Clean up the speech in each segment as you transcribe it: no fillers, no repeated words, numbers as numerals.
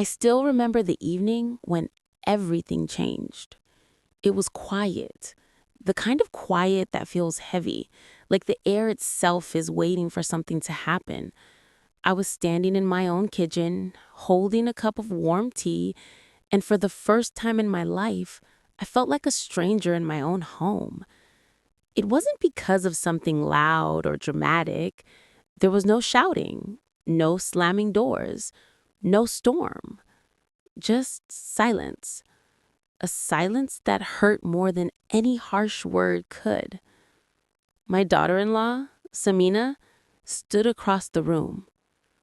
I still remember the evening when everything changed. It was quiet, the kind of quiet that feels heavy, like the air itself is waiting for something to happen. I was standing in my own kitchen, holding a cup of warm tea, and for the first time in my life, I felt like a stranger in my own home. It wasn't because of something loud or dramatic. There was no shouting, no slamming doors, no storm, just silence. A silence that hurt more than any harsh word could. My daughter-in-law, Samina, stood across the room.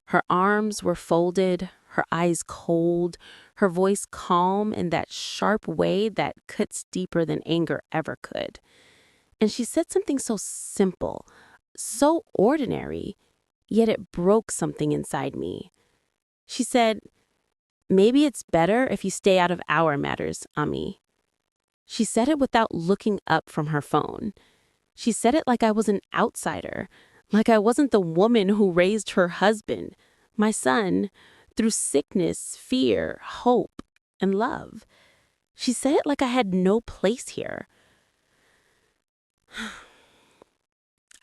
Her arms were folded, her eyes cold, her voice calm in that sharp way that cuts deeper than anger ever could. And she said something so simple, so ordinary, yet it broke something inside me. She said, "Maybe it's better if you stay out of our matters, Ami." She said it without looking up from her phone. She said it like I was an outsider, like I wasn't the woman who raised her husband, my son, through sickness, fear, hope, and love. She said it like I had no place here.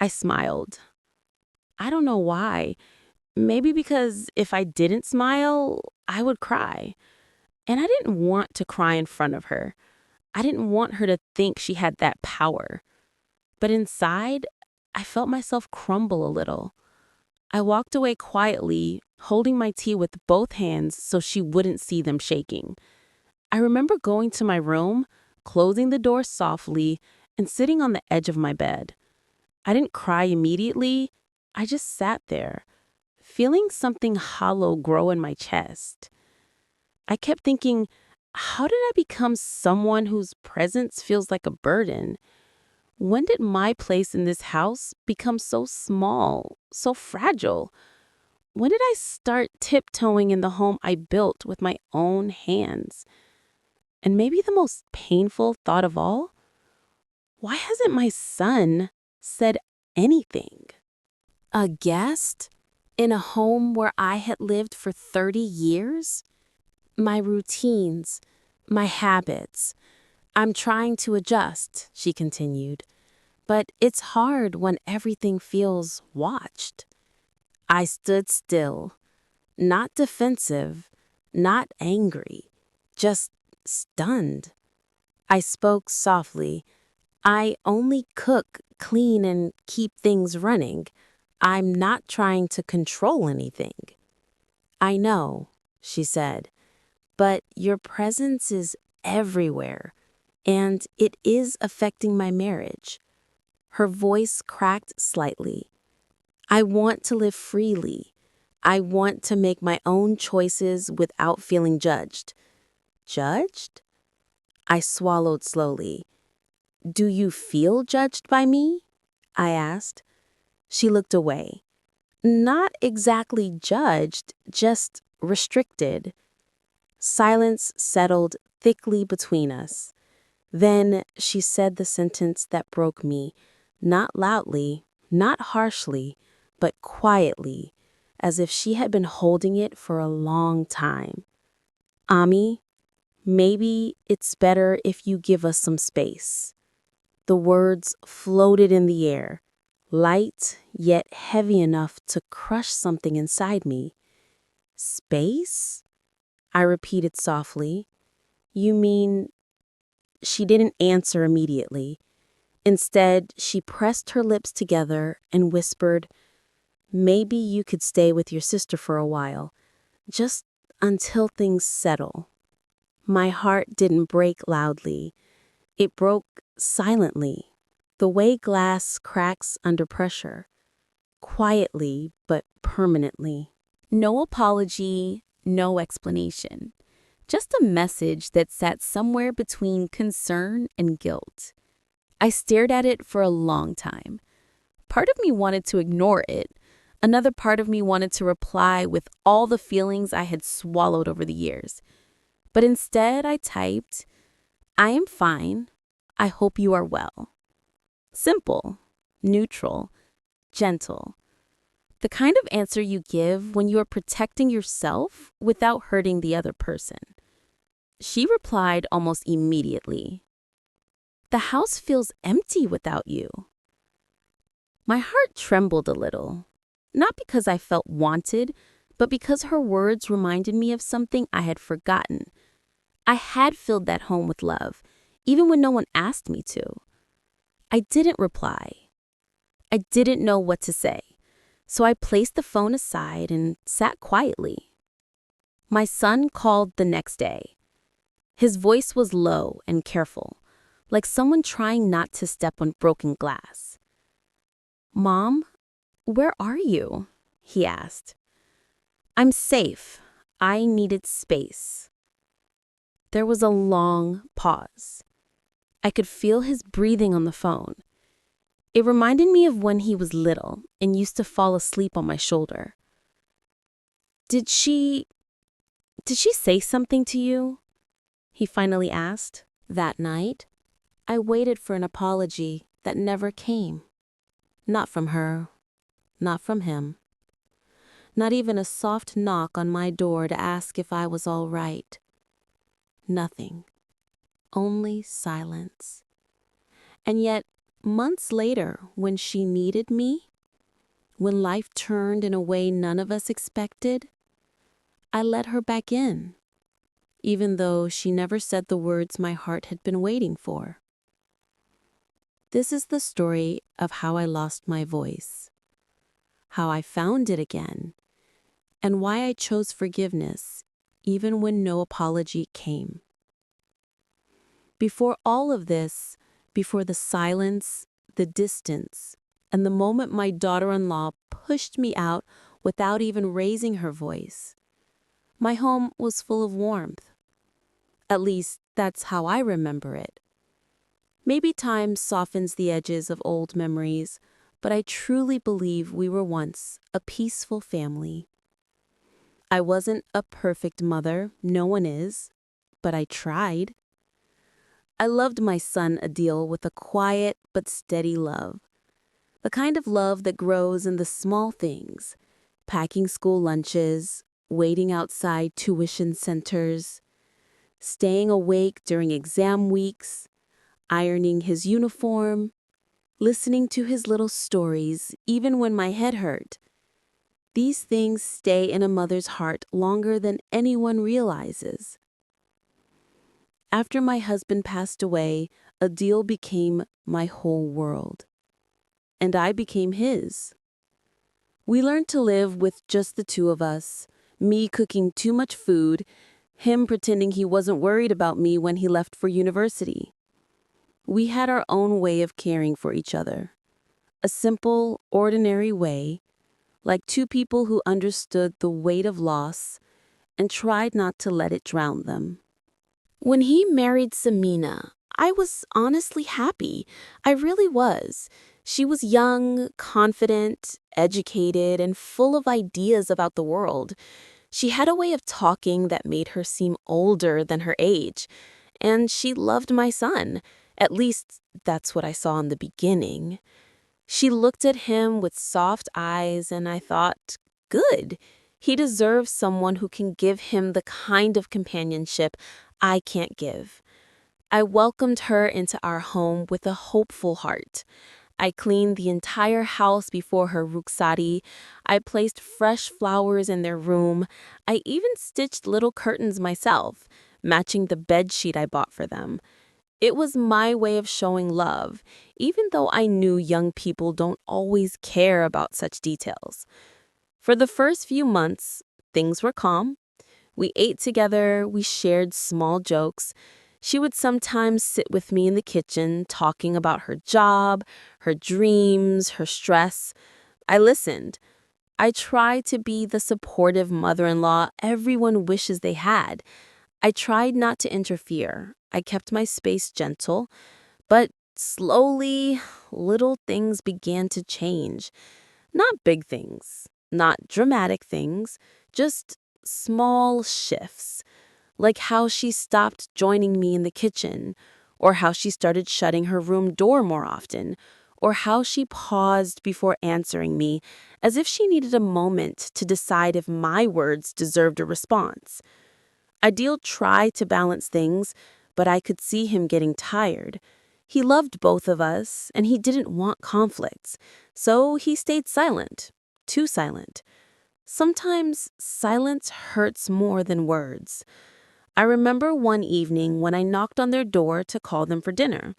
I smiled. I don't know why. Maybe because if I didn't smile, I would cry. And I didn't want to cry in front of her. I didn't want her to think she had that power. But inside, I felt myself crumble a little. I walked away quietly, holding my tea with both hands so she wouldn't see them shaking. I remember going to my room, closing the door softly, and sitting on the edge of my bed. I didn't cry immediately. I just sat there, feeling something hollow grow in my chest. I kept thinking, how did I become someone whose presence feels like a burden? When did my place in this house become so small, so fragile? When did I start tiptoeing in the home I built with my own hands? And maybe the most painful thought of all, why hasn't my son said anything? A guest in a home where I had lived for 30 years? My routines, my habits. I'm trying to adjust, she continued. But it's hard when everything feels watched. I stood still, not defensive, not angry, just stunned. I spoke softly. I only cook, clean, and keep things running. I'm not trying to control anything. I know, she said, but your presence is everywhere, and it is affecting my marriage. Her voice cracked slightly. I want to live freely. I want to make my own choices without feeling judged. Judged? I swallowed slowly. Do you feel judged by me? I asked. She looked away. Not exactly judged, just restricted. Silence settled thickly between us. Then she said the sentence that broke me, not loudly, not harshly, but quietly, as if she had been holding it for a long time. Ami, maybe it's better if you give us some space. The words floated in the air, light yet heavy enough to crush something inside me. Space? I repeated softly. You mean... She didn't answer immediately. Instead, she pressed her lips together and whispered, maybe you could stay with your sister for a while, just until things settle. My heart didn't break loudly. It broke silently, the way glass cracks under pressure, quietly but permanently. No apology, no explanation. Just a message that sat somewhere between concern and guilt. I stared at it for a long time. Part of me wanted to ignore it. Another part of me wanted to reply with all the feelings I had swallowed over the years. But instead, I typed, I am fine. I hope you are well. Simple, neutral, gentle. The kind of answer you give when you are protecting yourself without hurting the other person. She replied almost immediately, "The house feels empty without you." My heart trembled a little, not because I felt wanted, but because her words reminded me of something I had forgotten. I had filled that home with love, even when no one asked me to. I didn't reply. I didn't know what to say, so I placed the phone aside and sat quietly. My son called the next day. His voice was low and careful, like someone trying not to step on broken glass. "Mom, where are you?" he asked. "I'm safe. I needed space." There was a long pause. I could feel his breathing on the phone. It reminded me of when he was little and used to fall asleep on my shoulder. Did she say something to you?" he finally asked. That night, I waited for an apology that never came. Not from her, not from him. Not even a soft knock on my door to ask if I was all right. Nothing. Only silence. And yet, months later, when she needed me, when life turned in a way none of us expected, I let her back in, even though she never said the words my heart had been waiting for. This is the story of how I lost my voice, how I found it again, and why I chose forgiveness even when no apology came. Before all of this, before the silence, the distance, and the moment my daughter-in-law pushed me out without even raising her voice, my home was full of warmth. At least, that's how I remember it. Maybe time softens the edges of old memories, but I truly believe we were once a peaceful family. I wasn't a perfect mother, no one is, but I tried. I loved my son Adil with a quiet but steady love. The kind of love that grows in the small things, packing school lunches, waiting outside tuition centers, staying awake during exam weeks, ironing his uniform, listening to his little stories even when my head hurt. These things stay in a mother's heart longer than anyone realizes. After my husband passed away, Adil became my whole world. And I became his. We learned to live with just the two of us, me cooking too much food, him pretending he wasn't worried about me when he left for university. We had our own way of caring for each other. A simple, ordinary way, like two people who understood the weight of loss and tried not to let it drown them. When he married Samina, I was honestly happy. I really was. She was young, confident, educated, and full of ideas about the world. She had a way of talking that made her seem older than her age. And she loved my son. At least, that's what I saw in the beginning. She looked at him with soft eyes, and I thought, good. He deserves someone who can give him the kind of companionship I can't give. I welcomed her into our home with a hopeful heart. I cleaned the entire house before her ruksari. I placed fresh flowers in their room. I even stitched little curtains myself, matching the bed sheet I bought for them. It was my way of showing love, even though I knew young people don't always care about such details. For the first few months, things were calm. We ate together, we shared small jokes. She would sometimes sit with me in the kitchen, talking about her job, her dreams, her stress. I listened. I tried to be the supportive mother-in-law everyone wishes they had. I tried not to interfere. I kept my space gentle, but slowly, little things began to change. Not big things, not dramatic things, just small shifts, like how she stopped joining me in the kitchen, or how she started shutting her room door more often, or how she paused before answering me, as if she needed a moment to decide if my words deserved a response. Adil tried to balance things, but I could see him getting tired. He loved both of us, and he didn't want conflicts, so he stayed silent, too silent. Sometimes silence hurts more than words. I remember one evening when I knocked on their door to call them for dinner.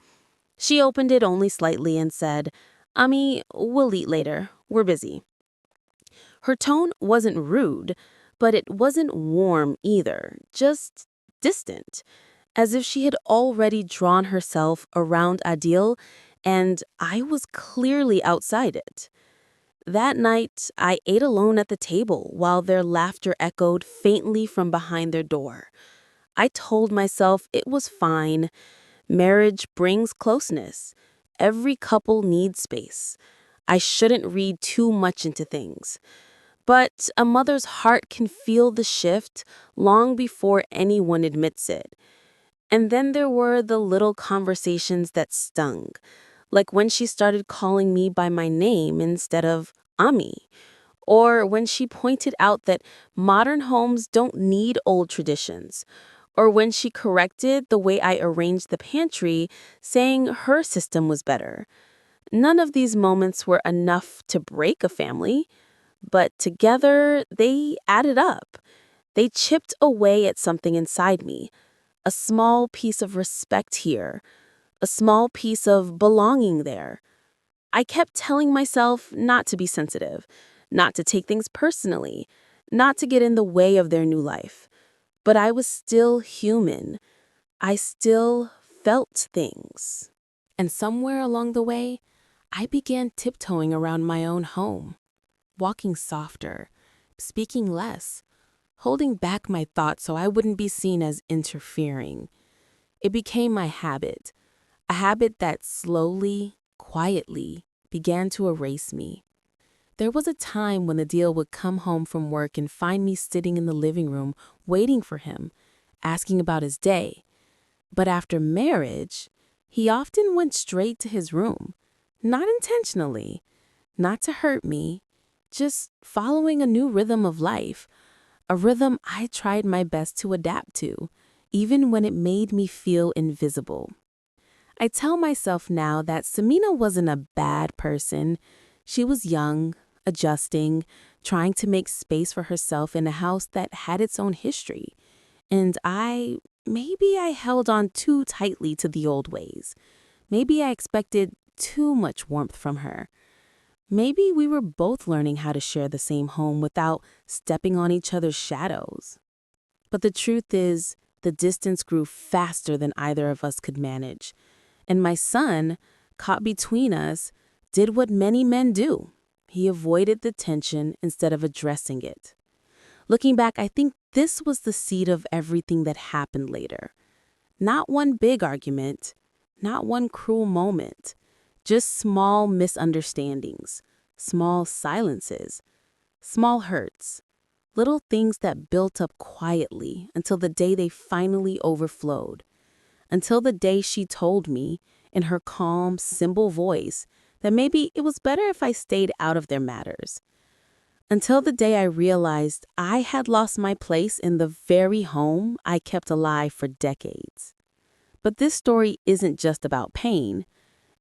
She opened it only slightly and said, "Ami, we'll eat later. We're busy." Her tone wasn't rude, but it wasn't warm either, just distant, as if she had already drawn herself around Adil, and I was clearly outside it. That night, I ate alone at the table while their laughter echoed faintly from behind their door. I told myself it was fine. Marriage brings closeness. Every couple needs space. I shouldn't read too much into things. But a mother's heart can feel the shift long before anyone admits it. And then there were the little conversations that stung, like when she started calling me by my name instead of Ami, or when she pointed out that modern homes don't need old traditions, or when she corrected the way I arranged the pantry, saying her system was better. None of these moments were enough to break a family, but together they added up. They chipped away at something inside me, a small piece of respect here, a small piece of belonging there. I kept telling myself not to be sensitive, not to take things personally, not to get in the way of their new life. But I was still human. I still felt things. And somewhere along the way, I began tiptoeing around my own home, walking softer, speaking less, holding back my thoughts so I wouldn't be seen as interfering. It became my habit, a habit that slowly, quietly began to erase me. There was a time when Adil would come home from work and find me sitting in the living room waiting for him, asking about his day. But after marriage, he often went straight to his room, not intentionally, not to hurt me, just following a new rhythm of life, a rhythm I tried my best to adapt to, even when it made me feel invisible. I tell myself now that Samina wasn't a bad person. She was young, adjusting, trying to make space for herself in a house that had its own history. And maybe I held on too tightly to the old ways. Maybe I expected too much warmth from her. Maybe we were both learning how to share the same home without stepping on each other's shadows. But the truth is, the distance grew faster than either of us could manage. And my son, caught between us, did what many men do. He avoided the tension instead of addressing it. Looking back, I think this was the seed of everything that happened later. Not one big argument, not one cruel moment, just small misunderstandings, small silences, small hurts, little things that built up quietly until the day they finally overflowed. Until the day she told me, in her calm, simple voice, that maybe it was better if I stayed out of their matters. Until the day I realized I had lost my place in the very home I kept alive for decades. But this story isn't just about pain.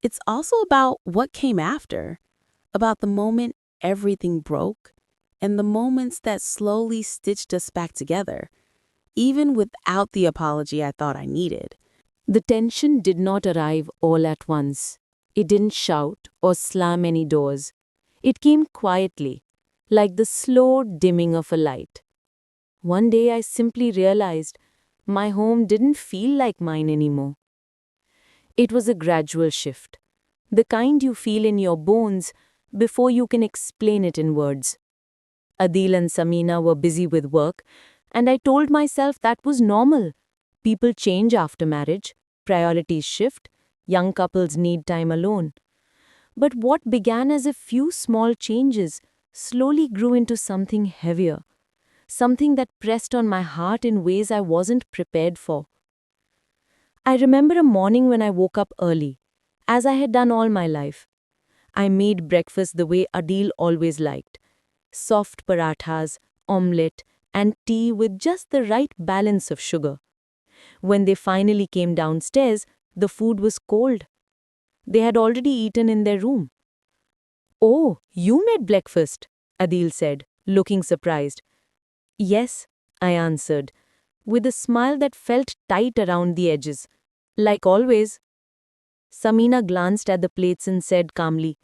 It's also about what came after, about the moment everything broke, and the moments that slowly stitched us back together, even without the apology I thought I needed. The tension did not arrive all at once. It didn't shout or slam any doors. It came quietly, like the slow dimming of a light. One day I simply realized my home didn't feel like mine anymore. It was a gradual shift, the kind you feel in your bones before you can explain it in words. Adil and Samina were busy with work, and I told myself that was normal. People change after marriage, priorities shift, young couples need time alone. But what began as a few small changes slowly grew into something heavier, something that pressed on my heart in ways I wasn't prepared for. I remember a morning when I woke up early, as I had done all my life. I made breakfast the way Adil always liked. Soft parathas, omelette, and tea with just the right balance of sugar. When they finally came downstairs, the food was cold. They had already eaten in their room. "Oh, you made breakfast," Adil said, looking surprised. "Yes," I answered, with a smile that felt tight around the edges. "Like always." Samina glanced at the plates and said calmly,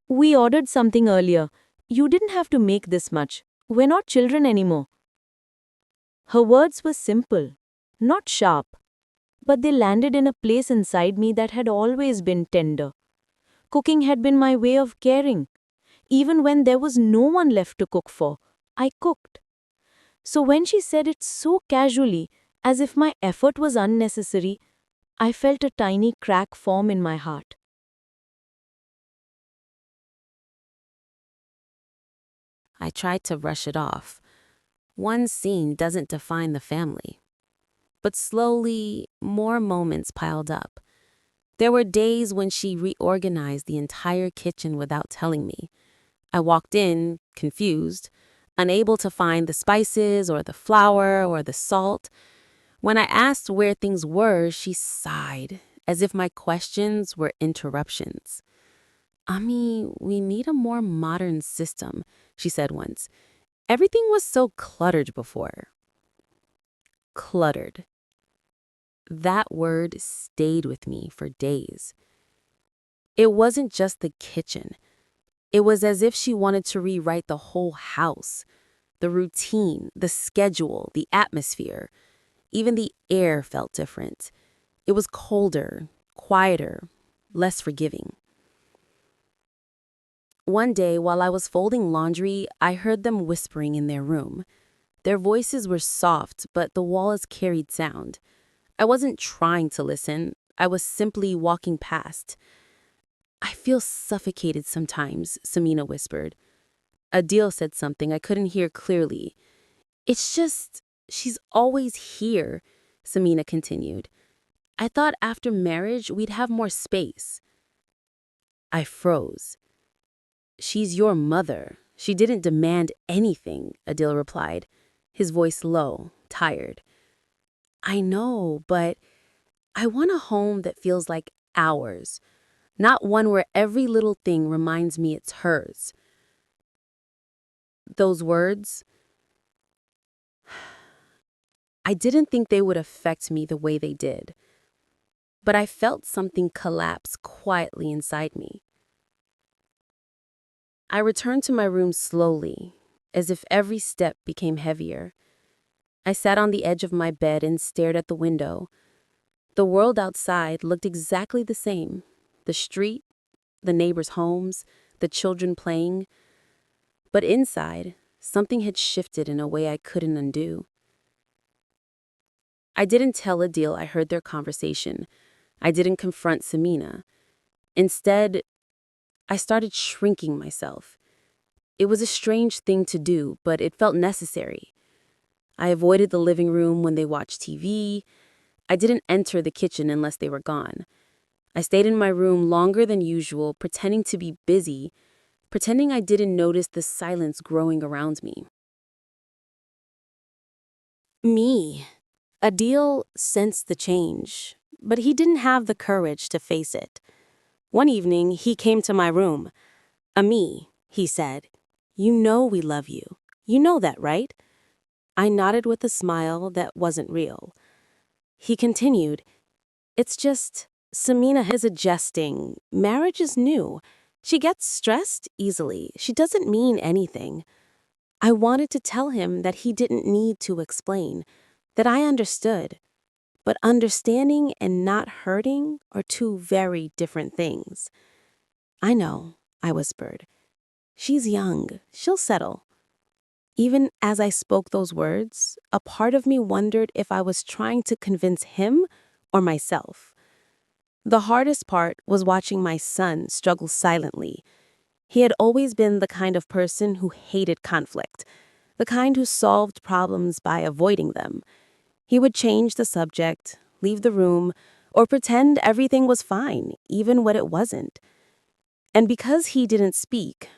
"We ordered something earlier. You didn't have to make this much. We're not children anymore." Her words were simple, not sharp, but they landed in a place inside me that had always been tender. Cooking had been my way of caring. Even when there was no one left to cook for, I cooked. So when she said it so casually, as if my effort was unnecessary, I felt a tiny crack form in my heart. I tried to rush it off. One scene doesn't define the family. But slowly, more moments piled up. There were days when she reorganized the entire kitchen without telling me. I walked in, confused, unable to find the spices or the flour or the salt. When I asked where things were, she sighed, as if my questions were interruptions. "Ami, we need a more modern system," she said once. "Everything was so cluttered before." Cluttered. That word stayed with me for days. It wasn't just the kitchen. It was as if she wanted to rewrite the whole house. The routine, the schedule, the atmosphere. Even the air felt different. It was colder, quieter, less forgiving. One day, while I was folding laundry, I heard them whispering in their room. Their voices were soft, but the walls carried sound. I wasn't trying to listen. I was simply walking past. "I feel suffocated sometimes," Samina whispered. Adil said something I couldn't hear clearly. "It's just, she's always here," Samina continued. "I thought after marriage we'd have more space." I froze. "She's your mother. She didn't demand anything," Adil replied, his voice low, tired. "I know, but I want a home that feels like ours, not one where every little thing reminds me it's hers." Those words, I didn't think they would affect me the way they did, but I felt something collapse quietly inside me. I returned to my room slowly, as if every step became heavier. I sat on the edge of my bed and stared at the window. The world outside looked exactly the same. The street, the neighbors' homes, the children playing. But inside, something had shifted in a way I couldn't undo. I didn't tell Adil I heard their conversation. I didn't confront Samina. Instead, I started shrinking myself. It was a strange thing to do, but it felt necessary. I avoided the living room when they watched TV. I didn't enter the kitchen unless they were gone. I stayed in my room longer than usual, pretending to be busy, pretending I didn't notice the silence growing around me. Me. Adil sensed the change, but he didn't have the courage to face it. One evening, he came to my room. "Ami," he said, "you know we love you. You know that, right?" I nodded with a smile that wasn't real. He continued, "It's just, Samina is adjusting. Marriage is new. She gets stressed easily. She doesn't mean anything." I wanted to tell him that he didn't need to explain, that I understood. But understanding and not hurting are two very different things. "I know," I whispered. "She's young. She'll settle." Even as I spoke those words, a part of me wondered if I was trying to convince him or myself. The hardest part was watching my son struggle silently. He had always been the kind of person who hated conflict, the kind who solved problems by avoiding them. He would change the subject, leave the room, or pretend everything was fine, even when it wasn't. And because he didn't speak,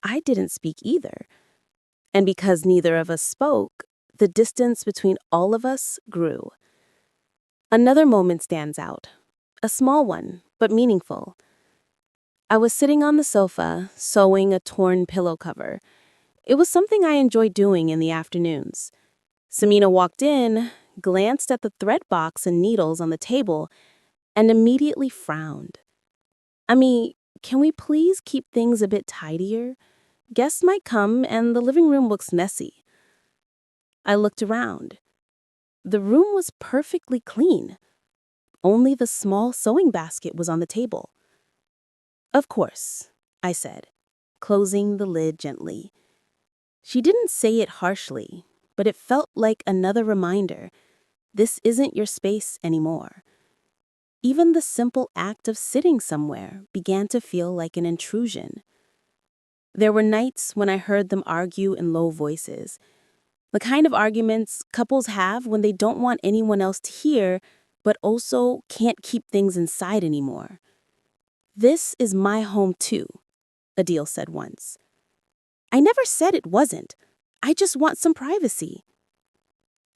I didn't speak either. And because neither of us spoke, the distance between all of us grew. Another moment stands out. A small one, but meaningful. I was sitting on the sofa, sewing a torn pillow cover. It was something I enjoyed doing in the afternoons. Samina walked in, glanced at the thread box and needles on the table, and immediately frowned. "Ami, can we please keep things a bit tidier? Guests might come and the living room looks messy." I looked around. The room was perfectly clean. Only the small sewing basket was on the table. "Of course," I said, closing the lid gently. She didn't say it harshly, but it felt like another reminder. This isn't your space anymore. Even the simple act of sitting somewhere began to feel like an intrusion. There were nights when I heard them argue in low voices, the kind of arguments couples have when they don't want anyone else to hear, but also can't keep things inside anymore. "This is my home too," Adil said once. "I never said it wasn't. I just want some privacy."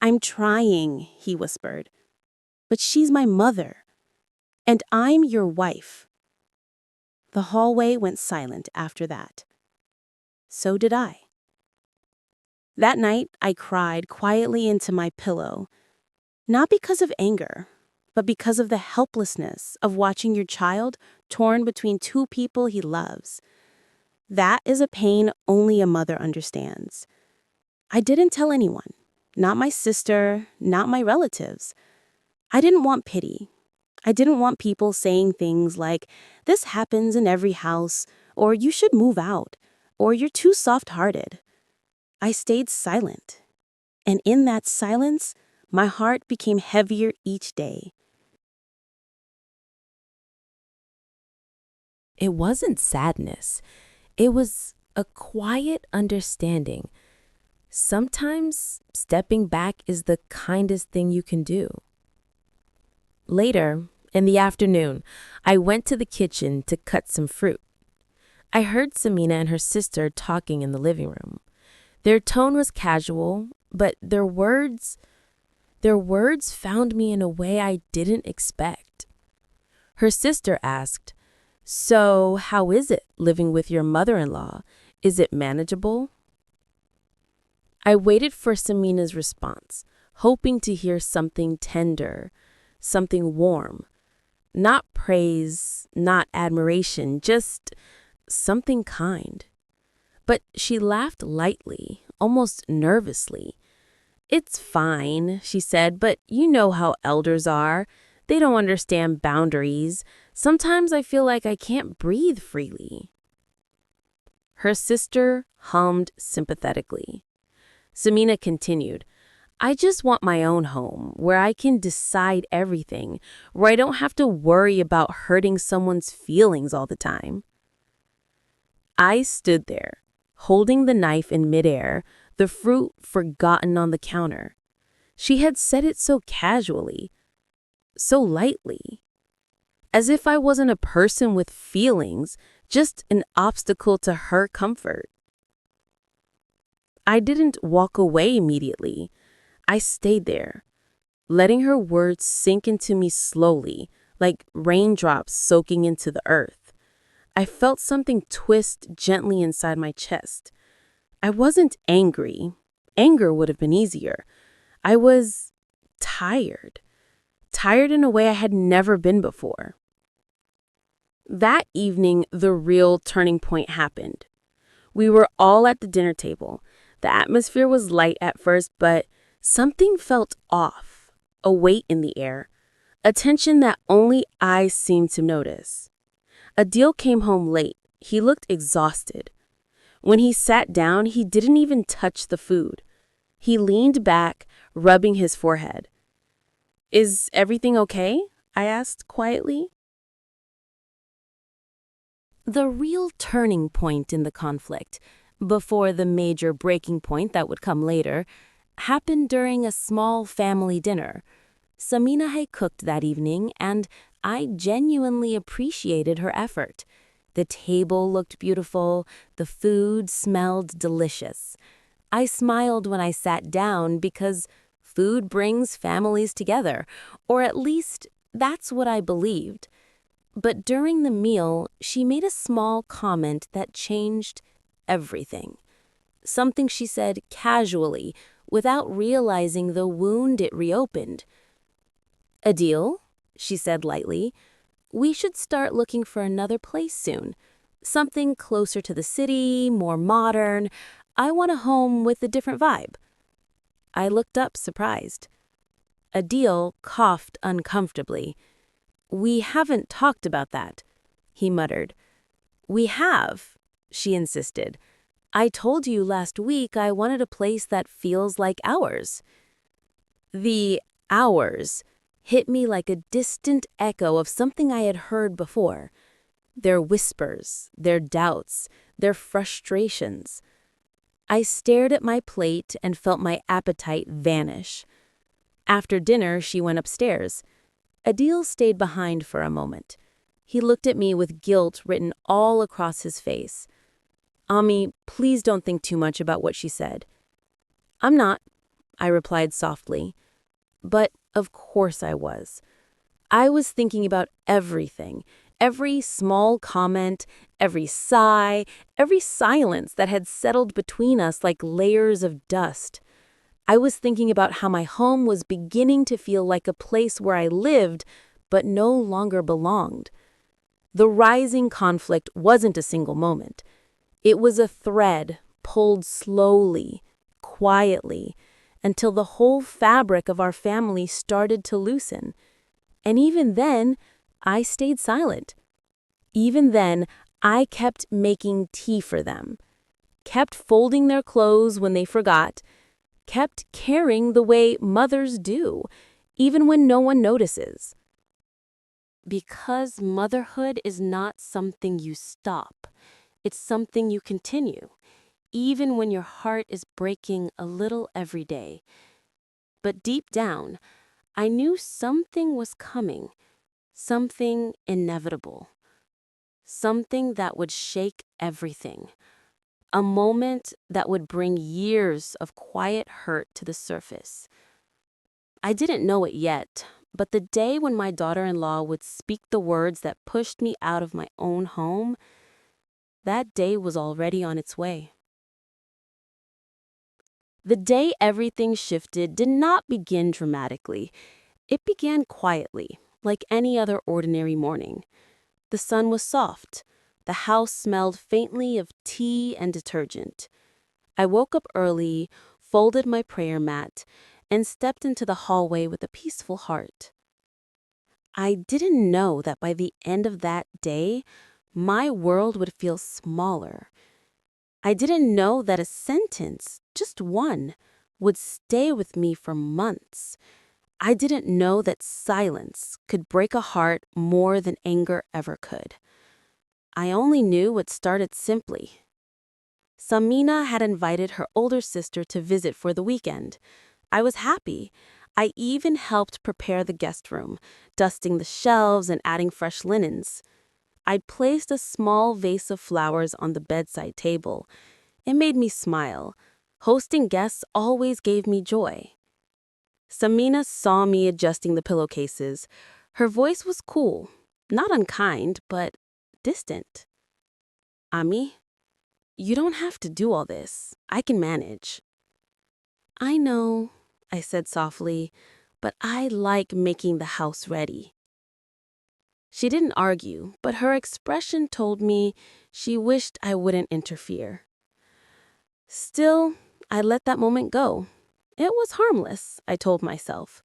"I'm trying," he whispered. "But she's my mother. And I'm your wife." The hallway went silent after that. So did I. That night, I cried quietly into my pillow, not because of anger, but because of the helplessness of watching your child torn between two people he loves. That is a pain only a mother understands. I didn't tell anyone, not my sister, not my relatives. I didn't want pity. I didn't want people saying things like, "This happens in every house," or "You should move out," or "You're too soft-hearted." I stayed silent. And in that silence, my heart became heavier each day. It wasn't sadness. It was a quiet understanding. Sometimes stepping back is the kindest thing you can do. Later, in the afternoon, I went to the kitchen to cut some fruit. I heard Samina and her sister talking in the living room. Their tone was casual, but their words found me in a way I didn't expect. Her sister asked, "So, how is it living with your mother-in-law? Is it manageable?" I waited for Samina's response, hoping to hear something tender, something warm. Not praise, not admiration, just something kind. But she laughed lightly, almost nervously. "It's fine," she said, "but you know how elders are. They don't understand boundaries. Sometimes I feel like I can't breathe freely." Her sister hummed sympathetically. Samina continued, "I just want my own home, where I can decide everything, where I don't have to worry about hurting someone's feelings all the time." I stood there, holding the knife in midair, the fruit forgotten on the counter. She had said it so casually, so lightly, as if I wasn't a person with feelings, just an obstacle to her comfort. I didn't walk away immediately. I stayed there, letting her words sink into me slowly, like raindrops soaking into the earth. I felt something twist gently inside my chest. I wasn't angry. Anger would have been easier. I was tired. Tired in a way I had never been before. That evening, the real turning point happened. We were all at the dinner table. The atmosphere was light at first, but something felt off, a weight in the air, a tension that only I seemed to notice. Adil came home late. He looked exhausted. When he sat down, he didn't even touch the food. He leaned back, rubbing his forehead. "Is everything okay?" I asked quietly. The real turning point in the conflict, before the major breaking point that would come later, happened during a small family dinner. Samina had cooked that evening, and I genuinely appreciated her effort. The table looked beautiful, the food smelled delicious. I smiled when I sat down because food brings families together, or at least that's what I believed. But during the meal, she made a small comment that changed everything. Something she said casually, without realizing the wound it reopened. "Adil," she said lightly, "we should start looking for another place soon. Something closer to the city, more modern. I want a home with a different vibe." I looked up, surprised. Adil coughed uncomfortably. "We haven't talked about that," he muttered. "We have," she insisted. "I told you last week I wanted a place that feels like ours." The "ours" hit me like a distant echo of something I had heard before. Their whispers, their doubts, their frustrations. I stared at my plate and felt my appetite vanish. After dinner, she went upstairs. Adil stayed behind for a moment. He looked at me with guilt written all across his face. "Ami, please don't think too much about what she said." "I'm not," I replied softly. But of course I was. I was thinking about everything, every small comment, every sigh, every silence that had settled between us like layers of dust. I was thinking about how my home was beginning to feel like a place where I lived, but no longer belonged. The rising conflict wasn't a single moment. It was a thread pulled slowly, quietly, until the whole fabric of our family started to loosen. And even then, I stayed silent. Even then, I kept making tea for them, kept folding their clothes when they forgot, kept caring the way mothers do, even when no one notices. Because motherhood is not something you stop, it's something you continue, even when your heart is breaking a little every day. But deep down, I knew something was coming, something inevitable, something that would shake everything, a moment that would bring years of quiet hurt to the surface. I didn't know it yet, but the day when my daughter-in-law would speak the words that pushed me out of my own home, that day was already on its way. The day everything shifted did not begin dramatically. It began quietly, like any other ordinary morning. The sun was soft. The house smelled faintly of tea and detergent. I woke up early, folded my prayer mat, and stepped into the hallway with a peaceful heart. I didn't know that by the end of that day, my world would feel smaller. I didn't know that a sentence, just one, would stay with me for months. I didn't know that silence could break a heart more than anger ever could. I only knew what started simply. Samina had invited her older sister to visit for the weekend. I was happy. I even helped prepare the guest room, dusting the shelves and adding fresh linens. I'd placed a small vase of flowers on the bedside table. It made me smile. Hosting guests always gave me joy. Samina saw me adjusting the pillowcases. Her voice was cool, not unkind, but distant. "Ami, you don't have to do all this. I can manage." "I know," I said softly, "but I like making the house ready." She didn't argue, but her expression told me she wished I wouldn't interfere. Still, I let that moment go. It was harmless, I told myself.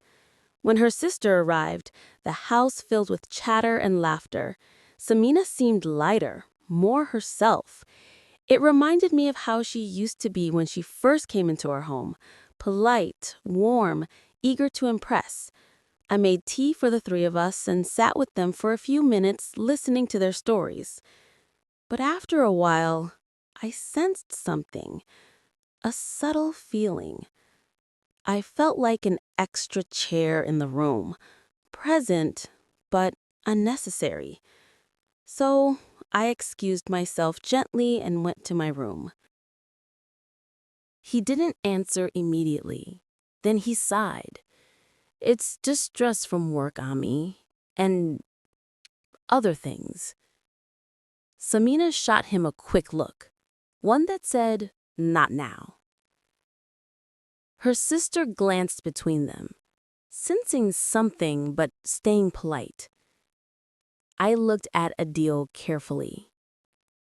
When her sister arrived, the house filled with chatter and laughter. Samina seemed lighter, more herself. It reminded me of how she used to be when she first came into our home. Polite, warm, eager to impress. I made tea for the three of us and sat with them for a few minutes listening to their stories. But after a while, I sensed something, a subtle feeling. I felt like an extra chair in the room, present, but unnecessary. So I excused myself gently and went to my room. He didn't answer immediately. Then he sighed. It's just stress from work, Ami, and other things. Samina shot him a quick look, one that said, "Not now." Her sister glanced between them, sensing something but staying polite. I looked at Adil carefully.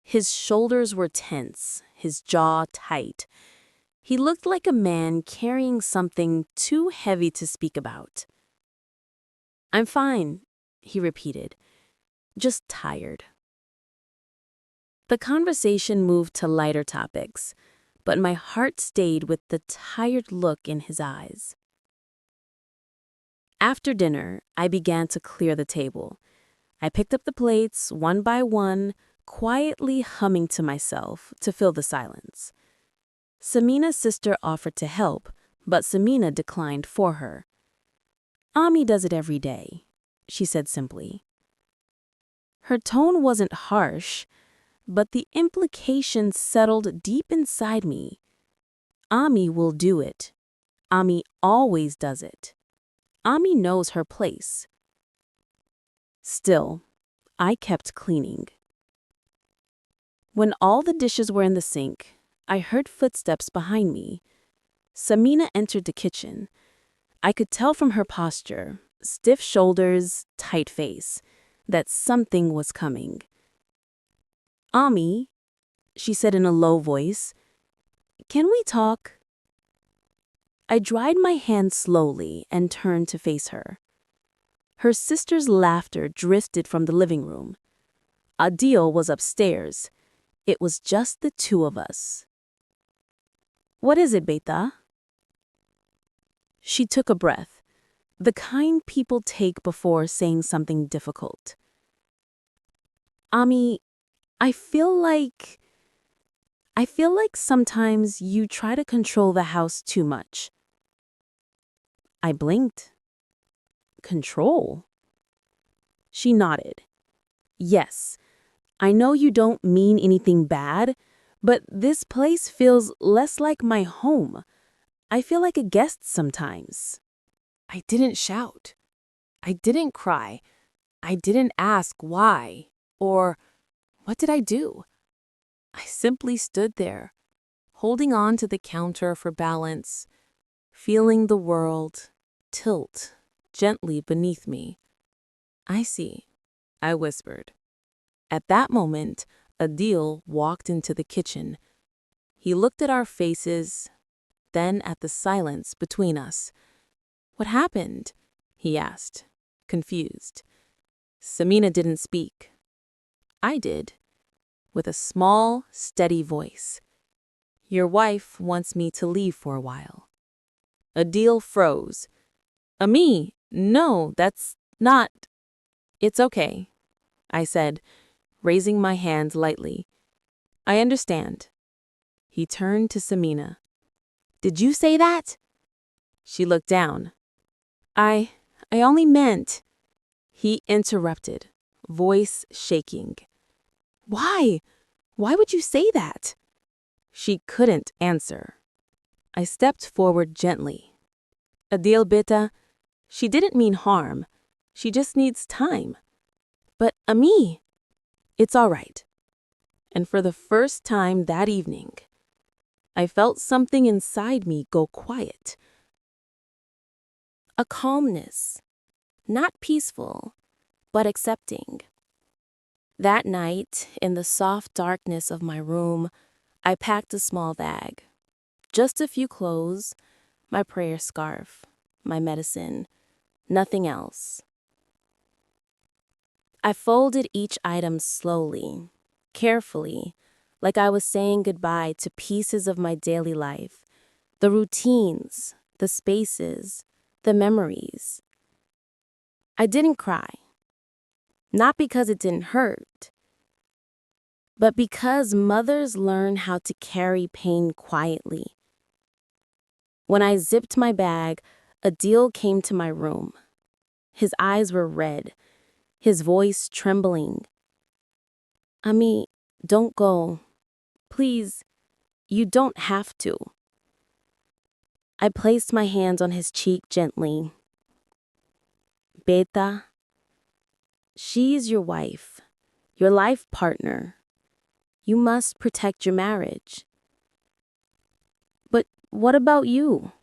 His shoulders were tense, his jaw tight. He looked like a man carrying something too heavy to speak about. "I'm fine," he repeated, "just tired." The conversation moved to lighter topics, but my heart stayed with the tired look in his eyes. After dinner, I began to clear the table. I picked up the plates one by one, quietly humming to myself to fill the silence. Samina's sister offered to help, but Samina declined for her. "Ami does it every day," she said simply. Her tone wasn't harsh, but the implication settled deep inside me. Ami will do it. Ami always does it. Ami knows her place. Still, I kept cleaning. When all the dishes were in the sink, I heard footsteps behind me. Samina entered the kitchen. I could tell from her posture, stiff shoulders, tight face, that something was coming. "Ami," she said in a low voice, "can we talk?" I dried my hand slowly and turned to face her. Her sister's laughter drifted from the living room. Adil was upstairs. It was just the two of us. "What is it, Beta?" She took a breath, the kind people take before saying something difficult. "Ami, I feel like sometimes you try to control the house too much." I blinked. "Control?" She nodded. "Yes, I know you don't mean anything bad, but this place feels less like my home. I feel like a guest sometimes." I didn't shout. I didn't cry. I didn't ask why or what did I do. I simply stood there, holding on to the counter for balance, feeling the world tilt gently beneath me. "I see," I whispered. At that moment, Adil walked into the kitchen. He looked at our faces, then at the silence between us. "What happened?" he asked, confused. Samina didn't speak. I did, with a small, steady voice. "Your wife wants me to leave for a while." Adil froze. "Ami, no, that's not—" "It's okay," I said, raising my hand lightly. "I understand." He turned to Samina. "Did you say that?" She looked down. I only meant—" He interrupted, voice shaking. "Why? Why would you say that?" She couldn't answer. I stepped forward gently. "Adil Beta, she didn't mean harm. She just needs time." "But Ami—" "It's all right." And for the first time that evening, I felt something inside me go quiet. A calmness, not peaceful, but accepting. That night, in the soft darkness of my room, I packed a small bag. Just a few clothes, my prayer scarf, my medicine, nothing else. I folded each item slowly, carefully, like I was saying goodbye to pieces of my daily life, the routines, the spaces, the memories. I didn't cry, not because it didn't hurt, but because mothers learn how to carry pain quietly. When I zipped my bag, Adil came to my room. His eyes were red, his voice trembling. Ami, don't go. Please, you don't have to. I placed my hands on his cheek gently. Beta, she is your wife, your life partner. You must protect your marriage. But what about you?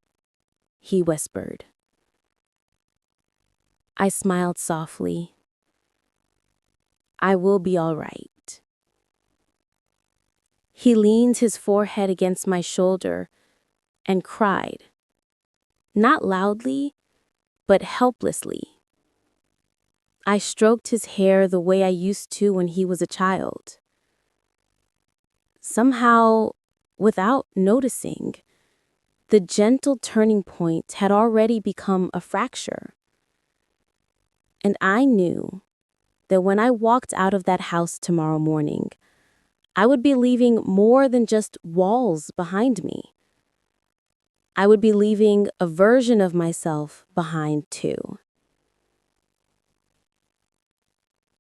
He whispered. I smiled softly. I will be all right. He leaned his forehead against my shoulder and cried, not loudly, but helplessly. I stroked his hair the way I used to when he was a child. Somehow, without noticing, the gentle turning point had already become a fracture. And I knew that when I walked out of that house tomorrow morning, I would be leaving more than just walls behind me. I would be leaving a version of myself behind too.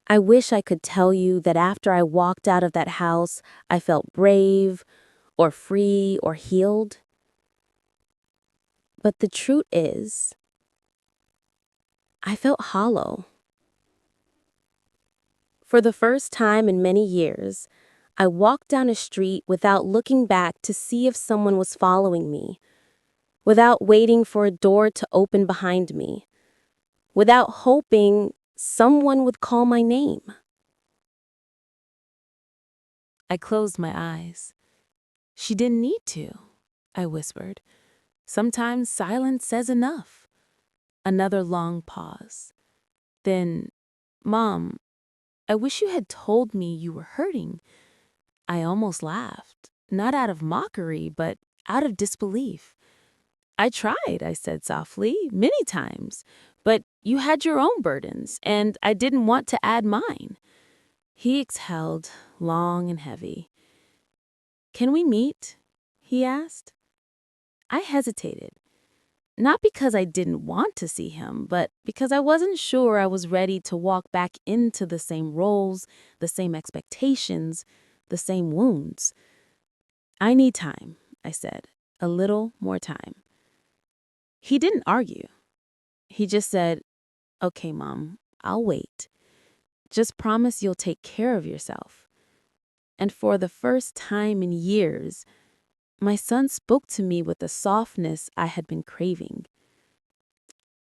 I wish I could tell you that after I walked out of that house, I felt brave or free or healed. But the truth is, I felt hollow. For the first time in many years, I walked down a street without looking back to see if someone was following me, without waiting for a door to open behind me, without hoping someone would call my name. I closed my eyes. She didn't need to, I whispered. Sometimes silence says enough. Another long pause. Then, Mom, I wish you had told me you were hurting. I almost laughed, not out of mockery, but out of disbelief. I tried, I said softly, many times, but you had your own burdens, and I didn't want to add mine. He exhaled, long and heavy. Can we meet? He asked. I hesitated. Not because I didn't want to see him, but because I wasn't sure I was ready to walk back into the same roles, the same expectations, the same wounds. I need time, I said, a little more time. He didn't argue. He just said, okay, Mom, I'll wait. Just promise you'll take care of yourself. And for the first time in years, my son spoke to me with the softness I had been craving.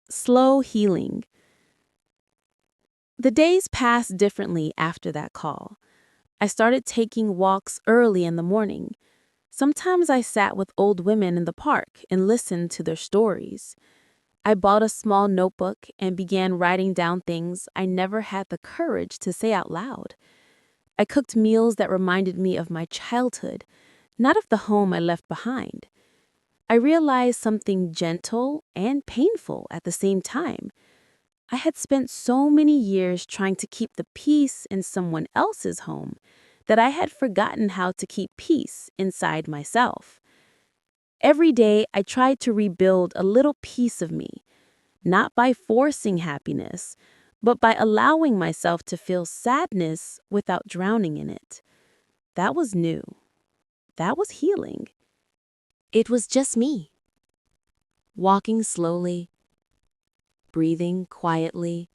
Slow healing. The days passed differently after that call. I started taking walks early in the morning. Sometimes I sat with old women in the park and listened to their stories. I bought a small notebook and began writing down things I never had the courage to say out loud. I cooked meals that reminded me of my childhood, not of the home I left behind. I realized something gentle and painful at the same time. I had spent so many years trying to keep the peace in someone else's home that I had forgotten how to keep peace inside myself. Every day, I tried to rebuild a little piece of me, not by forcing happiness, but by allowing myself to feel sadness without drowning in it. That was new. That was healing. It was just me, walking slowly, breathing quietly,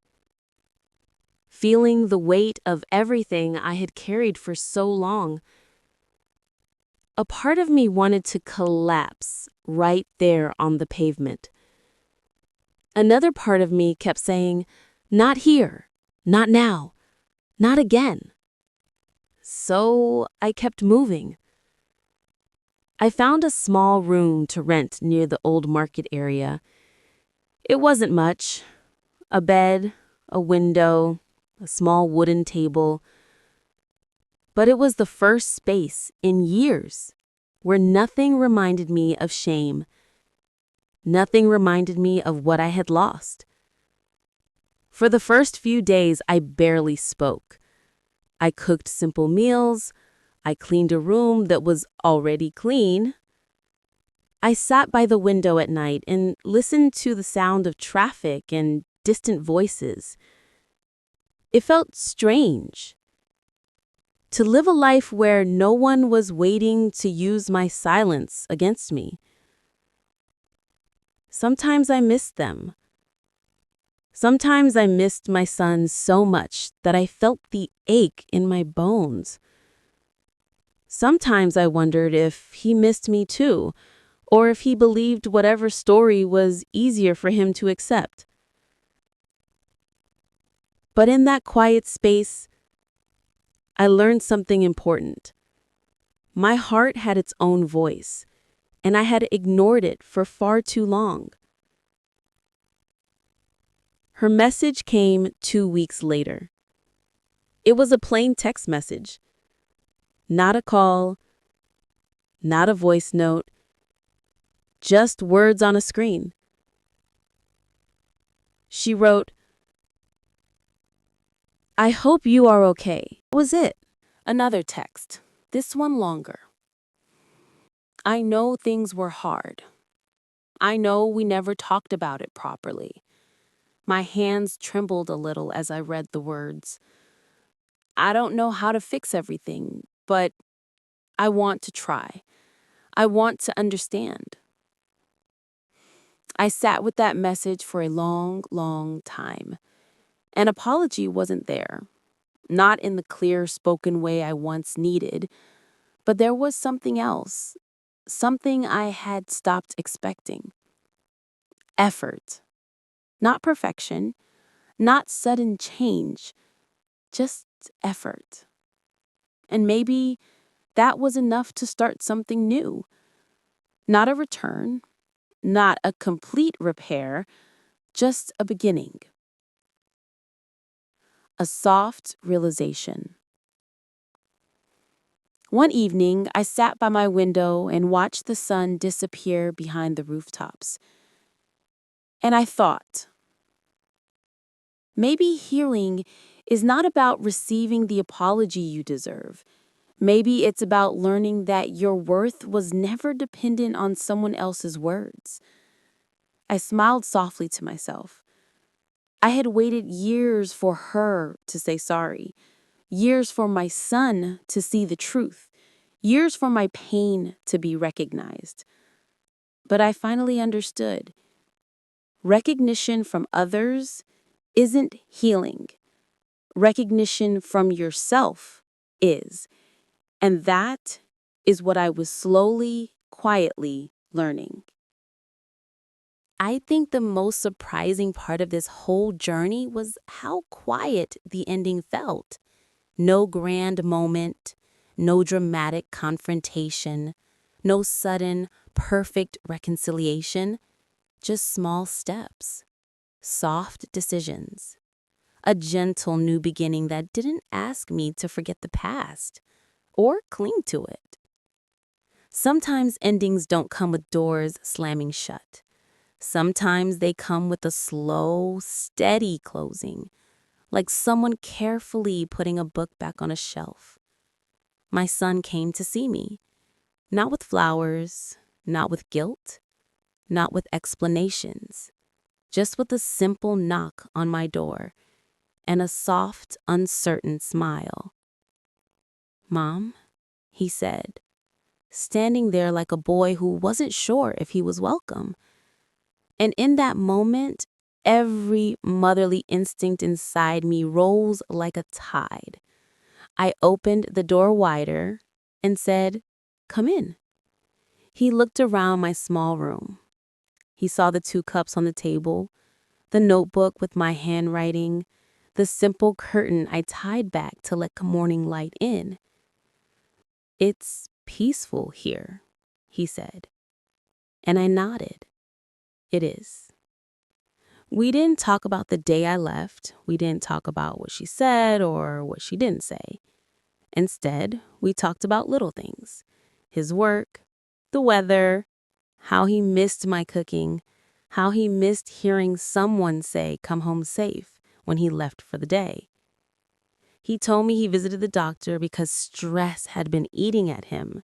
feeling the weight of everything I had carried for so long. A part of me wanted to collapse right there on the pavement. Another part of me kept saying, not here, not now, not again. So I kept moving. I found a small room to rent near the old market area. It wasn't much. A bed, a window, a small wooden table. But it was the first space in years where nothing reminded me of shame. Nothing reminded me of what I had lost. For the first few days, I barely spoke. I cooked simple meals. I cleaned a room that was already clean. I sat by the window at night and listened to the sound of traffic and distant voices. It felt strange. to live a life where no one was waiting to use my silence against me. Sometimes I missed them. Sometimes I missed my son so much that I felt the ache in my bones. Sometimes I wondered if he missed me too, or if he believed whatever story was easier for him to accept. But in that quiet space, I learned something important. My heart had its own voice, and I had ignored it for far too long. Her message came 2 weeks later. It was a plain text message. Not a call, not a voice note, just words on a screen. She wrote, "I hope you are okay." That was it. Another text, this one longer. "I know things were hard. I know we never talked about it properly." My hands trembled a little as I read the words. "I don't know how to fix everything, but I want to try. I want to understand." I sat with that message for a long, long time. An apology wasn't there, not in the clear spoken way I once needed, but there was something else, something I had stopped expecting. Effort. Not perfection, not sudden change, just effort. And maybe that was enough to start something new. Not a return, not a complete repair, just a beginning. A soft realization. One evening, I sat by my window and watched the sun disappear behind the rooftops. And I thought, maybe healing is not about receiving the apology you deserve. Maybe it's about learning that your worth was never dependent on someone else's words. I smiled softly to myself. I had waited years for her to say sorry, years for my son to see the truth, years for my pain to be recognized. But I finally understood. Recognition from others isn't healing. Recognition from yourself is. And that is what I was slowly, quietly learning. I think the most surprising part of this whole journey was how quiet the ending felt. No grand moment, no dramatic confrontation, no sudden, perfect reconciliation, just small steps, soft decisions, a gentle new beginning that didn't ask me to forget the past or cling to it. Sometimes endings don't come with doors slamming shut. Sometimes they come with a slow, steady closing, like someone carefully putting a book back on a shelf. My son came to see me, not with flowers, not with guilt, not with explanations, just with a simple knock on my door and a soft, uncertain smile. "Mom," he said, standing there like a boy who wasn't sure if he was welcome. And in that moment, every motherly instinct inside me rose like a tide. I opened the door wider and said, "Come in." He looked around my small room. He saw the 2 cups on the table, the notebook with my handwriting, the simple curtain I tied back to let morning light in. "It's peaceful here," he said. And I nodded. "It is." We didn't talk about the day I left. We didn't talk about what she said or what she didn't say. Instead, we talked about little things. His work, the weather, how he missed my cooking, how he missed hearing someone say, "Come home safe," when he left for the day. He told me he visited the doctor because stress had been eating at him.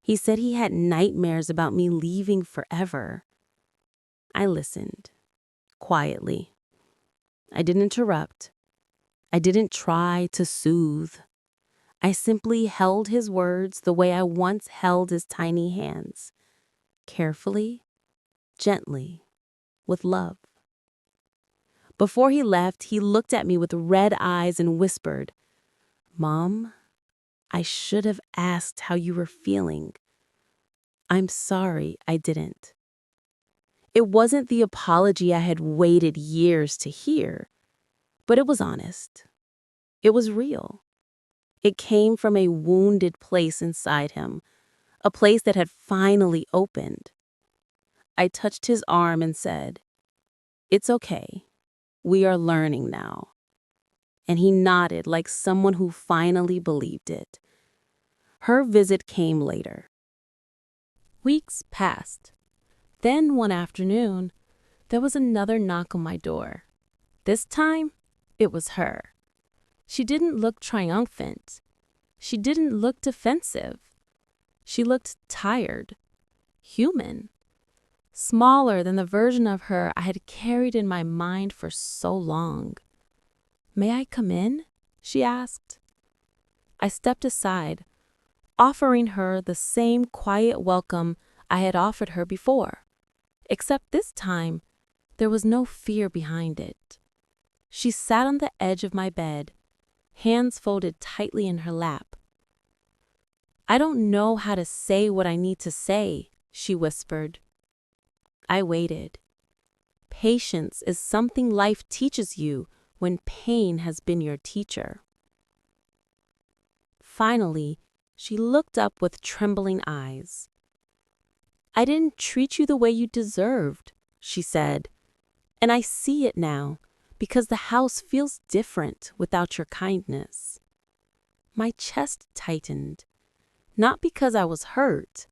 He said he had nightmares about me leaving forever. I listened, quietly. I didn't interrupt. I didn't try to soothe. I simply held his words the way I once held his tiny hands, carefully, gently, with love. Before he left, he looked at me with red eyes and whispered, "Mom, I should have asked how you were feeling. I'm sorry I didn't." It wasn't the apology I had waited years to hear, but it was honest. It was real. It came from a wounded place inside him, a place that had finally opened. I touched his arm and said, "It's okay. We are learning now." And he nodded like someone who finally believed it. Her visit came later. Weeks passed. Then one afternoon, there was another knock on my door. This time, it was her. She didn't look triumphant. She didn't look defensive. She looked tired, human, smaller than the version of her I had carried in my mind for so long. "May I come in?" she asked. I stepped aside, offering her the same quiet welcome I had offered her before, except this time there was no fear behind it. She sat on the edge of my bed, hands folded tightly in her lap. "I don't know how to say what I need to say," she whispered. I waited. Patience is something life teaches you when pain has been your teacher. Finally, she looked up with trembling eyes. "I didn't treat you the way you deserved," she said, "and I see it now, because the house feels different without your kindness." My chest tightened, not because I was hurt,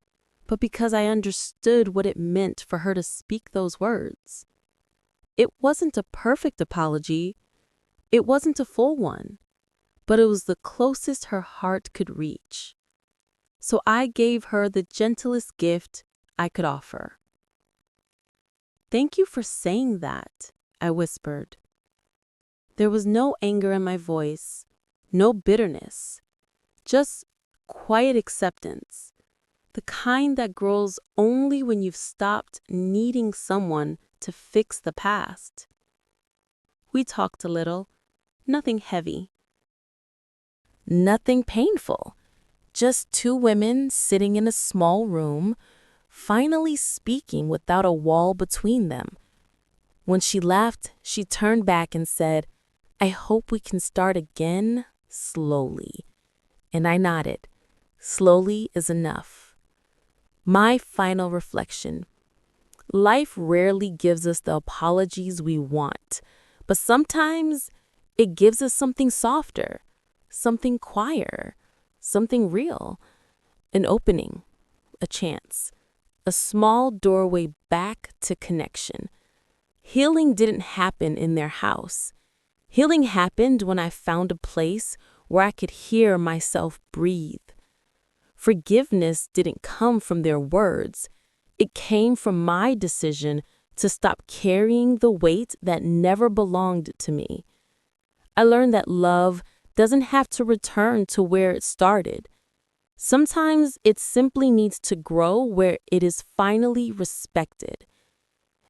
but because I understood what it meant for her to speak those words. It wasn't a perfect apology. It wasn't a full one, but it was the closest her heart could reach. So I gave her the gentlest gift I could offer. "Thank you for saying that," I whispered. There was no anger in my voice, no bitterness, just quiet acceptance, the kind that grows only when you've stopped needing someone to fix the past. We talked a little, nothing heavy, nothing painful, just two women sitting in a small room, finally speaking without a wall between them. When she left, she turned back and said, "I hope we can start again slowly." And I nodded. Slowly is enough. My final reflection. Life rarely gives us the apologies we want, but sometimes it gives us something softer, something quieter, something real, an opening, a chance, a small doorway back to connection. Healing didn't happen in their house. Healing happened when I found a place where I could hear myself breathe. Forgiveness didn't come from their words. It came from my decision to stop carrying the weight that never belonged to me. I learned that love doesn't have to return to where it started. Sometimes it simply needs to grow where it is finally respected.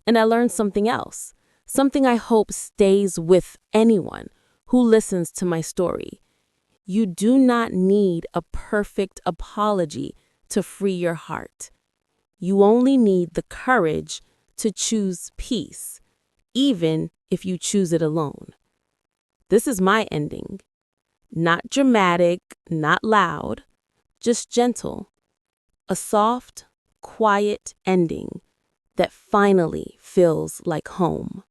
And I learned something else, something I hope stays with anyone who listens to my story. You do not need a perfect apology to free your heart. You only need the courage to choose peace, even if you choose it alone. This is my ending. Not dramatic, not loud, just gentle. A soft, quiet ending that finally feels like home.